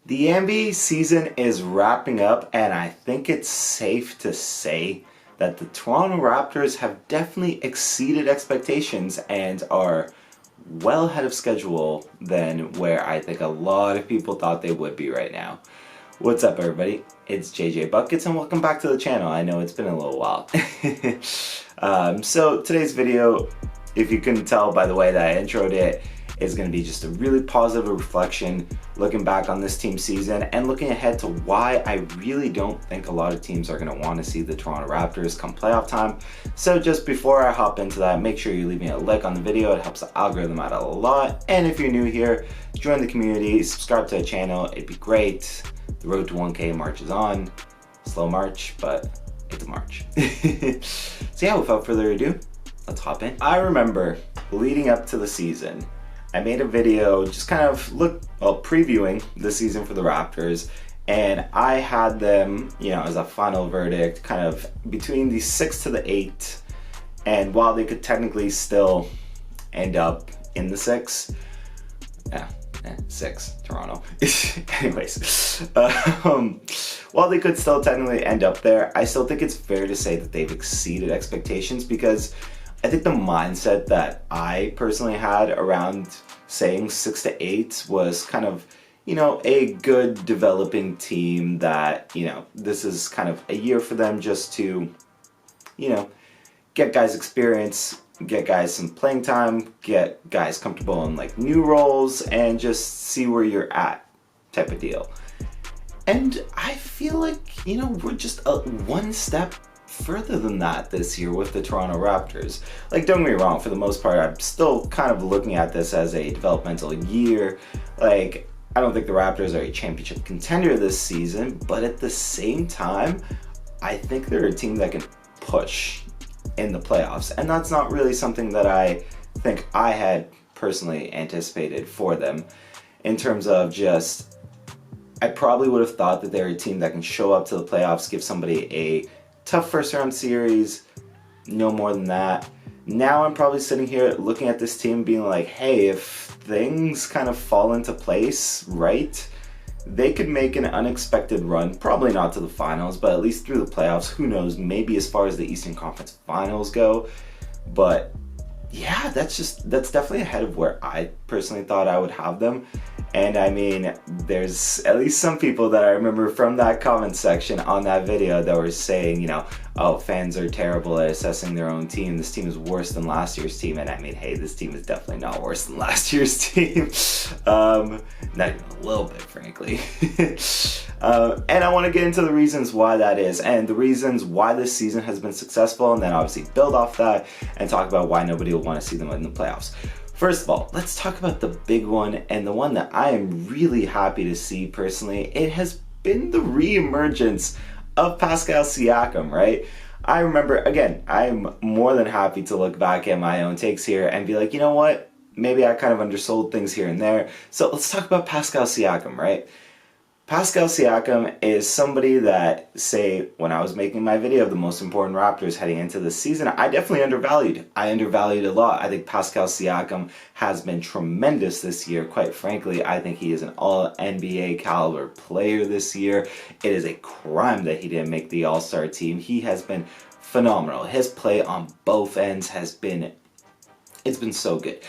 The NBA season is wrapping up, and I think it's safe to say that the Toronto Raptors have definitely exceeded expectations and are well ahead of schedule than where I think a lot of people thought they would be right now. What's up, everybody? It's JJ Buckets and welcome back to the channel. I know it's been a little while. So today's video, if you couldn't tell by the way that I introed it, is going to be just a really positive reflection looking back on this team's season and looking ahead to why I really don't think a lot of teams are going to want to see the Toronto Raptors come playoff time. So just before I hop into that, make sure you leave me a like on the video. It helps the algorithm out a lot. And if you're new here, join the community, subscribe to the channel. It'd be great. The road to 1K march is on. Slow march, but it's a march. So yeah, without further ado, let's hop in. I remember leading up to the season, I made a video just kind of previewing the season for the Raptors, and I had them, as a final verdict, kind of between the 6 to the 8, and while they could technically still end up in the 6, 6, Toronto. Anyways, while they could still technically end up there, I still think it's fair to say that they've exceeded expectations, because I think the mindset that I personally had around saying 6 to 8 was kind of, a good developing team that, this is kind of a year for them just to, get guys experience, get guys some playing time, get guys comfortable in new roles, and just see where you're at type of deal. And I feel like, we're just one step further than that this year with the Toronto Raptors. Don't get me wrong, for the most part, I'm still kind of looking at this as a developmental year. I don't think the Raptors are a championship contender this season, but at the same time, I think they're a team that can push in the playoffs, and that's not really something that I think I had personally anticipated for them in terms of just, I probably would have thought that they're a team that can show up to the playoffs, give somebody a tough first round series, no more than that. Now I'm probably sitting here looking at this team being like, hey, if things kind of fall into place right, they could make an unexpected run, probably not to the finals, but at least through the playoffs. Who knows, maybe as far as the Eastern Conference Finals go. But yeah, that's definitely ahead of where I personally thought I would have them. And I mean, there's at least some people that I remember from that comment section on that video that were saying, oh, fans are terrible at assessing their own team. This team is worse than last year's team. And I mean, hey, this team is definitely not worse than last year's team. Not even a little bit, frankly. And I want to get into the reasons why that is, and the reasons why this season has been successful, and then obviously build off that and talk about why nobody will want to see them in the playoffs. First of all, let's talk about the big one, and the one that I am really happy to see personally. It has been the re-emergence of Pascal Siakam, right? I remember, again, I'm more than happy to look back at my own takes here and be like, you know what? Maybe I kind of undersold things here and there. So let's talk about Pascal Siakam, right? Pascal Siakam is somebody that, say, when I was making my video of the most important Raptors heading into the season, I definitely undervalued. I undervalued a lot. I think Pascal Siakam has been tremendous this year. Quite frankly, I think he is an all-NBA caliber player this year. It is a crime that he didn't make the All-Star team. He has been phenomenal. His play on both ends has been so good.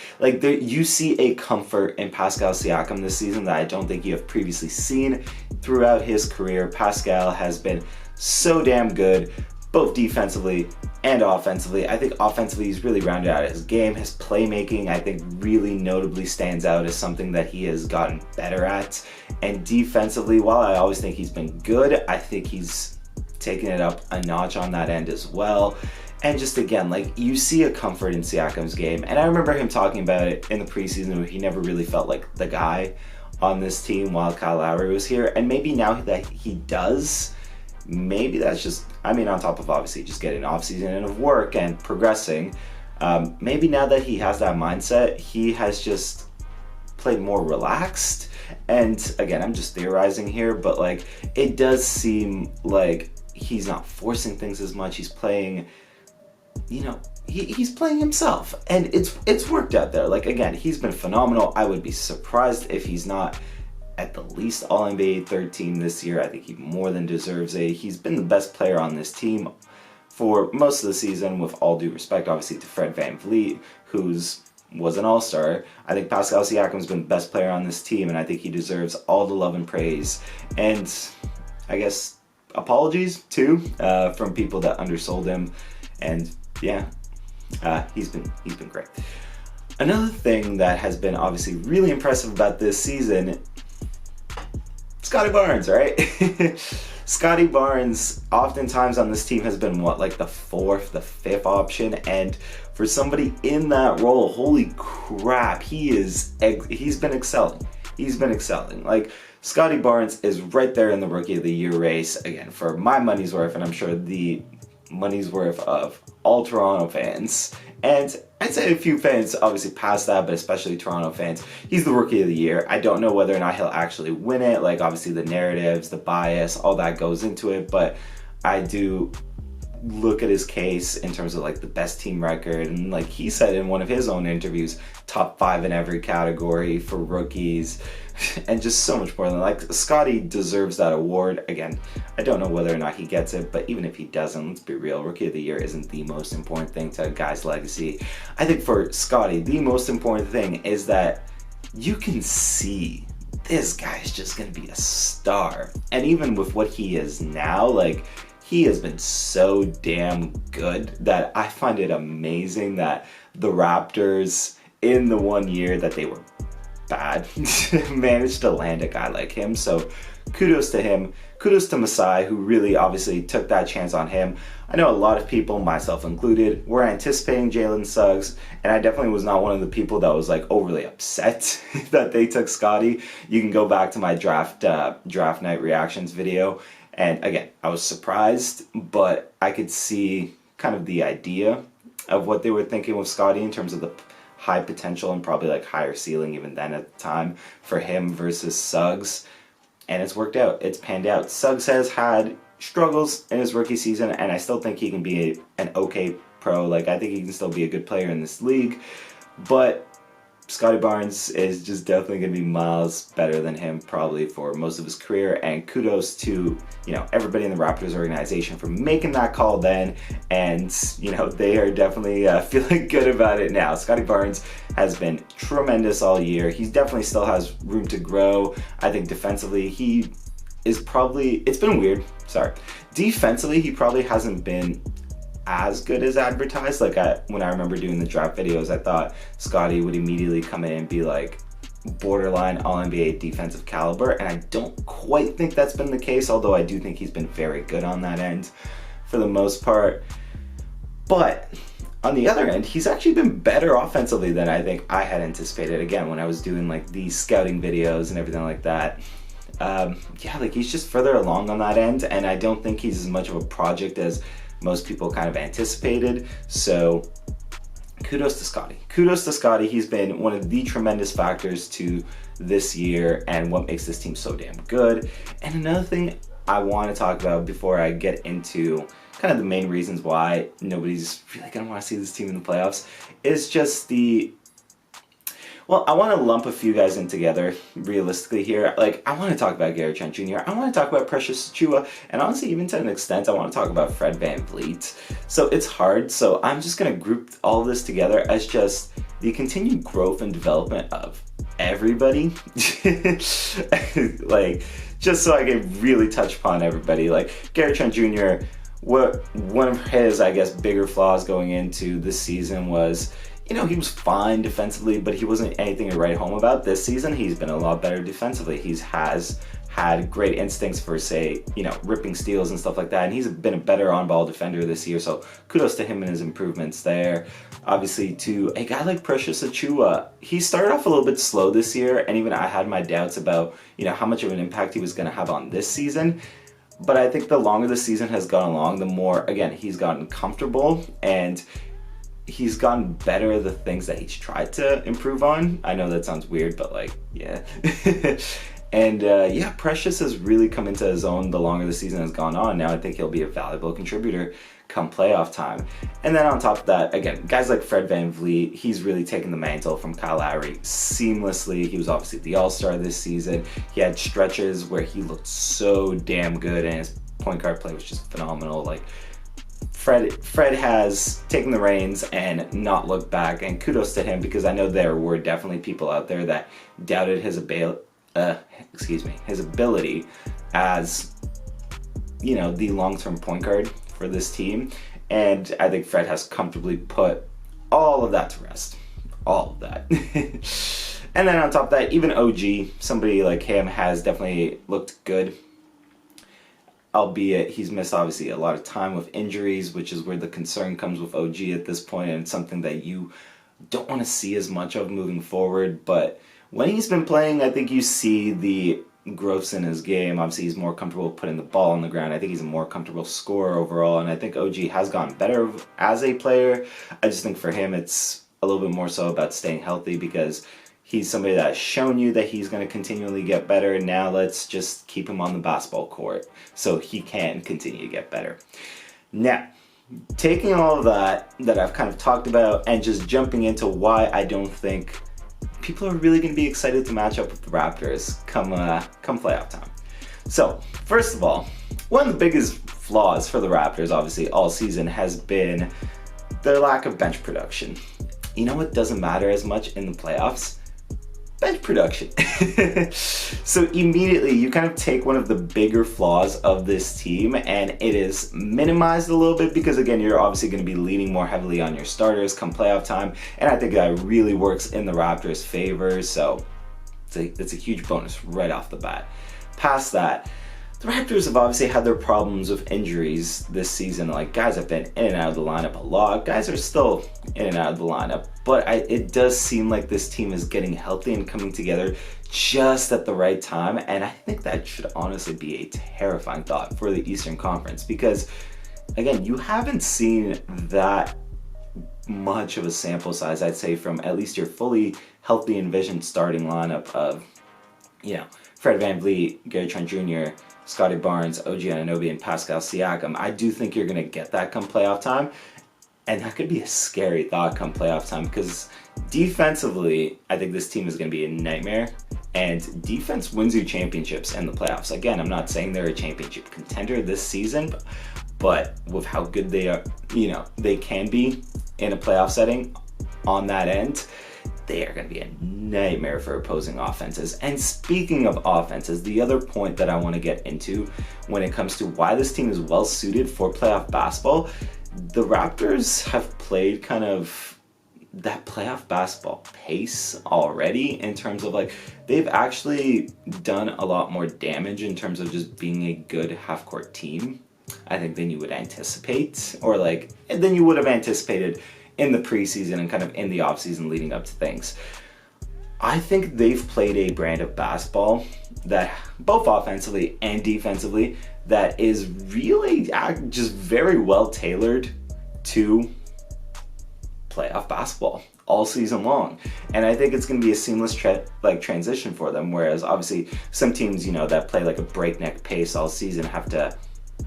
You see a comfort in Pascal Siakam this season that I don't think you have previously seen throughout his career. Pascal has been so damn good, both defensively and offensively. I think offensively he's really rounded out his game. His playmaking, I think, really notably stands out as something that he has gotten better at. And defensively, while I always think he's been good, I think he's taken it up a notch on that end as well. And just again, you see a comfort in Siakam's game. And I remember him talking about it in the preseason where he never really felt like the guy on this team while Kyle Lowry was here. And maybe now that he does, maybe that's just, on top of obviously just getting off season of work and progressing, maybe now that he has that mindset, he has just played more relaxed. And again, I'm just theorizing here, but it does seem like he's not forcing things as much. He's playing, he's playing himself, and it's worked out there. Again, he's been phenomenal. I would be surprised if he's not at the least All-NBA third team this year. I think he more than deserves it. He's been the best player on this team for most of the season, with all due respect, obviously, to Fred VanVleet, was an all-star. I think Pascal Siakam's been the best player on this team, and I think he deserves all the love and praise. And I guess apologies, too, from people that undersold him. And yeah, he's been great. Another thing that has been obviously really impressive about this season, Scotty Barnes, right? Scotty Barnes oftentimes on this team has been like the fourth, the fifth option, and for somebody in that role, holy crap, he's been excelling. He's been excelling. Like, Scotty Barnes is right there in the Rookie of the Year race, again, for my money's worth, and I'm sure the money's worth of all Toronto fans. And I'd say a few fans obviously past that, but especially Toronto fans. He's the Rookie of the Year. I don't know whether or not he'll actually win it. Like, obviously the narratives, the bias, all that goes into it. But I do look at his case in terms of like the best team record. And like he said in one of his own interviews, top 5 in every category for rookies. And just so much more than like Scotty deserves that award. Again, I don't know whether or not he gets it, but even if he doesn't, let's be real, Rookie of the Year isn't the most important thing to a guy's legacy. I think for Scotty, the most important thing is that you can see this guy's just gonna be a star. And even with what he is now, like, he has been so damn good that I find it amazing that the Raptors, in the 1 year that they were bad, managed to land a guy like him. So kudos to him. Kudos to Masai, who really obviously took that chance on him. I know a lot of people, myself included, were anticipating Jalen Suggs, and I definitely was not one of the people that was like overly upset that they took Scotty. You can go back to my draft night reactions video, and again, I was surprised, but I could see kind of the idea of what they were thinking with Scotty in terms of the high potential and probably like higher ceiling even then at the time for him versus Suggs. And it's worked out. It's panned out. Suggs has had struggles in his rookie season, and I still think he can be an okay pro. Like, I think he can still be a good player in this league. But Scotty Barnes is just definitely going to be miles better than him probably for most of his career. And kudos to, you know, everybody in the Raptors organization for making that call then. And, you know, they are definitely feeling good about it now. Scotty Barnes has been tremendous all year. He definitely still has room to grow. I think defensively he is probably, it's been weird, sorry. Defensively he probably hasn't been as good as advertised. Like, when I remember doing the draft videos, I thought Scotty would immediately come in and be like borderline All-NBA defensive caliber, and I don't quite think that's been the case, although I do think he's been very good on that end for the most part. But on the other end, he's actually been better offensively than I think I had anticipated. Again, when I was doing like the scouting videos and everything like that, yeah, like he's just further along on that end, and I don't think he's as much of a project as most people kind of anticipated. So kudos to Scotty. Kudos to Scotty. He's been one of the tremendous factors to this year and what makes this team so damn good. And another thing I want to talk about before I get into kind of the main reasons why nobody's really going to want to see this team in the playoffs is just the... Well, I want to lump a few guys in together, realistically here. Like, I want to talk about Gary Trent Jr., I want to talk about Precious Achiuwa, and honestly, even to an extent, I want to talk about Fred VanVleet. So it's hard, so I'm just going to group all of this together as just the continued growth and development of everybody. Like, just so I can really touch upon everybody. Like, Gary Trent Jr., one of his, I guess, bigger flaws going into this season was, you know, he was fine defensively, but he wasn't anything to write home about. This season, he's been a lot better defensively. He has had great instincts for, say, you know, ripping steals and stuff like that, and he's been a better on-ball defender this year, so kudos to him and his improvements there. Obviously, to a guy like Precious Achiuwa, he started off a little bit slow this year, and even I had my doubts about, you know, how much of an impact he was going to have on this season. But I think the longer the season has gone along, the more, again, he's gotten comfortable, and he's gotten better at the things that he's tried to improve on. I know that sounds weird, but like, yeah. And yeah, Precious has really come into his own the longer the season has gone on. Now I think he'll be a valuable contributor come playoff time. And then on top of that, again, guys like Fred VanVleet, he's really taken the mantle from Kyle Lowry seamlessly. He was obviously the All-Star this season. He had stretches where he looked so damn good, and his point guard play was just phenomenal. Like, Fred has taken the reins and not looked back, and kudos to him, because I know there were definitely people out there that doubted his ability as, you know, the long-term point guard for this team. And I think Fred has comfortably put all of that to rest. All of that. And then on top of that, even OG, somebody like him, has definitely looked good. Albeit he's missed obviously a lot of time with injuries, which is where the concern comes with OG at this point, and it's something that you don't want to see as much of moving forward. But when he's been playing, I think you see the growths in his game. Obviously, he's more comfortable putting the ball on the ground. I think he's a more comfortable scorer overall, and I think OG has gotten better as a player. I just think for him, it's a little bit more so about staying healthy, because he's somebody that's shown you that he's going to continually get better. Now let's just keep him on the basketball court so he can continue to get better. Now, taking all of that I've kind of talked about and just jumping into why I don't think people are really going to be excited to match up with the Raptors come playoff time. So, first of all, one of the biggest flaws for the Raptors, obviously, all season has been their lack of bench production. You know what doesn't matter as much in the playoffs? Bench production. So immediately you kind of take one of the bigger flaws of this team and it is minimized a little bit, because again, you're obviously going to be leaning more heavily on your starters come playoff time, and I think that really works in the Raptors' favor, so it's a huge bonus right off the bat. Past that, the Raptors have obviously had their problems with injuries this season. Like, guys have been in and out of the lineup a lot. Guys are still in and out of the lineup. But it does seem like this team is getting healthy and coming together just at the right time. And I think that should honestly be a terrifying thought for the Eastern Conference. Because, again, you haven't seen that much of a sample size, I'd say, from at least your fully healthy envisioned starting lineup of, you know, Fred VanVleet, Gary Trent Jr., Scotty Barnes, OG Anunoby, and Pascal Siakam. I do think you're going to get that come playoff time, and that could be a scary thought come playoff time, because defensively, I think this team is going to be a nightmare, and defense wins you championships in the playoffs. Again, I'm not saying they're a championship contender this season, but with how good they are, you know, they can be in a playoff setting on that end, they are going to be a nightmare for opposing offenses. And speaking of offenses, the other point that I want to get into when it comes to why this team is well suited for playoff basketball, the Raptors have played kind of that playoff basketball pace already, in terms of like, they've actually done a lot more damage in terms of just being a good half-court team, I think, than you would anticipate, or like, than you would have anticipated in the preseason and kind of in the offseason leading up to things. I think they've played a brand of basketball that, both offensively and defensively, that is really just very well tailored to playoff basketball all season long. And I think it's going to be a seamless transition for them, whereas obviously some teams, you know, that play like a breakneck pace all season have to,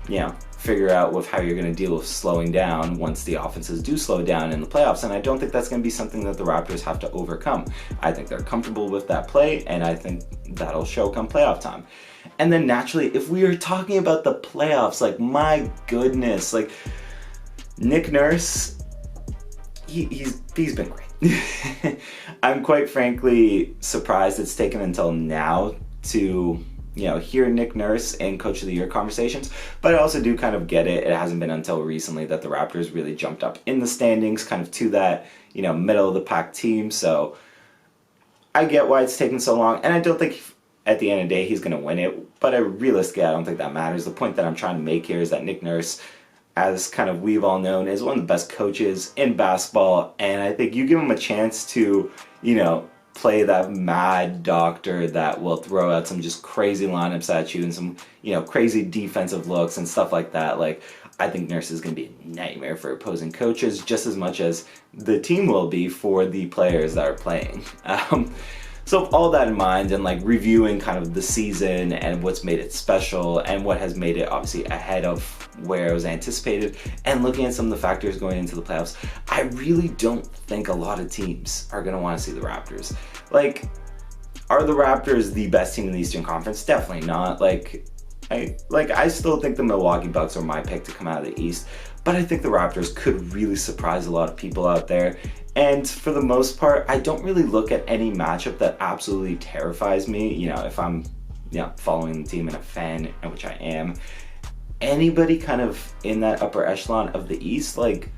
you know, figure out with how you're going to deal with slowing down once the offenses do slow down in the playoffs. And I don't think that's going to be something that the Raptors have to overcome. I think they're comfortable with that play, and I think that'll show come playoff time. And then naturally, if we are talking about the playoffs, like, my goodness, like, Nick Nurse, he's been great. I'm quite frankly surprised it's taken until now to, you know, hear Nick Nurse in Coach of the Year conversations, but I also do kind of get it. It hasn't been until recently that the Raptors really jumped up in the standings, kind of to that, you know, middle of the pack team. So I get why it's taken so long, and I don't think at the end of the day he's going to win it, but realistically I don't think that matters. The point that I'm trying to make here is that Nick Nurse, as kind of we've all known, is one of the best coaches in basketball, and I think you give him a chance to, you know, play that mad doctor that will throw out some just crazy lineups at you and some, you know, crazy defensive looks and stuff like that. Like, I think Nurse is going to be a nightmare for opposing coaches just as much as the team will be for the players that are playing. So with all that in mind, and like reviewing kind of the season and what's made it special and what has made it obviously ahead of where it was anticipated, and looking at some of the factors going into the playoffs, I really don't think a lot of teams are going to want to see the Raptors. Like, are the Raptors the best team in the Eastern Conference? Definitely not. I still think the Milwaukee Bucks are my pick to come out of the East, but I think the Raptors could really surprise a lot of people out there. And for the most part, I don't really look at any matchup that absolutely terrifies me. You know, if I'm following the team and a fan, which I am, anybody kind of in that upper echelon of the East, like,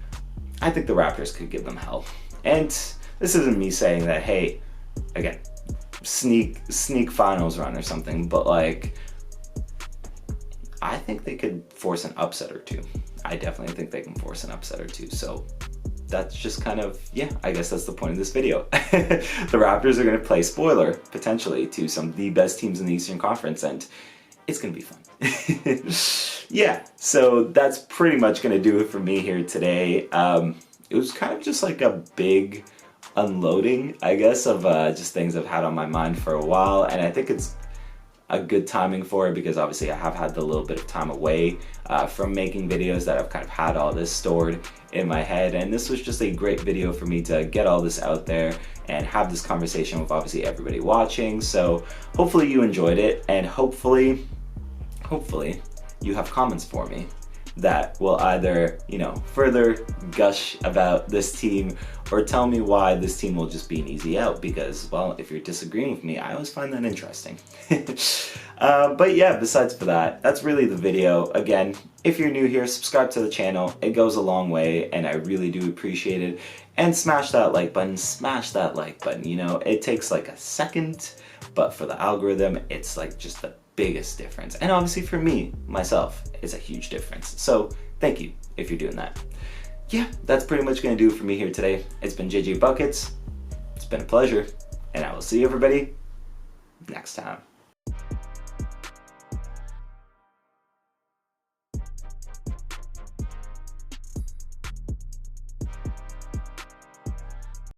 I think the Raptors could give them hell. And this isn't me saying that, hey, again, sneak finals run or something, but like, I think they could force an upset or two. I definitely think they can force an upset or two. So that's just kind of, I guess that's the point of this video. The Raptors are going to play spoiler, potentially, to some of the best teams in the Eastern Conference, and it's going to be fun. So that's pretty much going to do it for me here today. It was kind of just like a big unloading, I guess, of just things I've had on my mind for a while, and I think it's a good timing for it because obviously I have had a little bit of time away from making videos that I've kind of had all this stored in my head, and this was just a great video for me to get all this out there and have this conversation with obviously everybody watching. So hopefully you enjoyed it, and hopefully you have comments for me that will either, further gush about this team or tell me why this team will just be an easy out, because, well, if you're disagreeing with me, I always find that interesting. But yeah, besides for that, that's really the video. Again, if you're new here, subscribe to the channel. It goes a long way, and I really do appreciate it. And smash that like button, it takes like a second, but for the algorithm, it's like just the biggest difference. And obviously for me, myself, it's a huge difference. So thank you if you're doing that. Yeah, that's pretty much going to do it for me here today. It's been JJ Buckets. It's been a pleasure, and I will see everybody next time.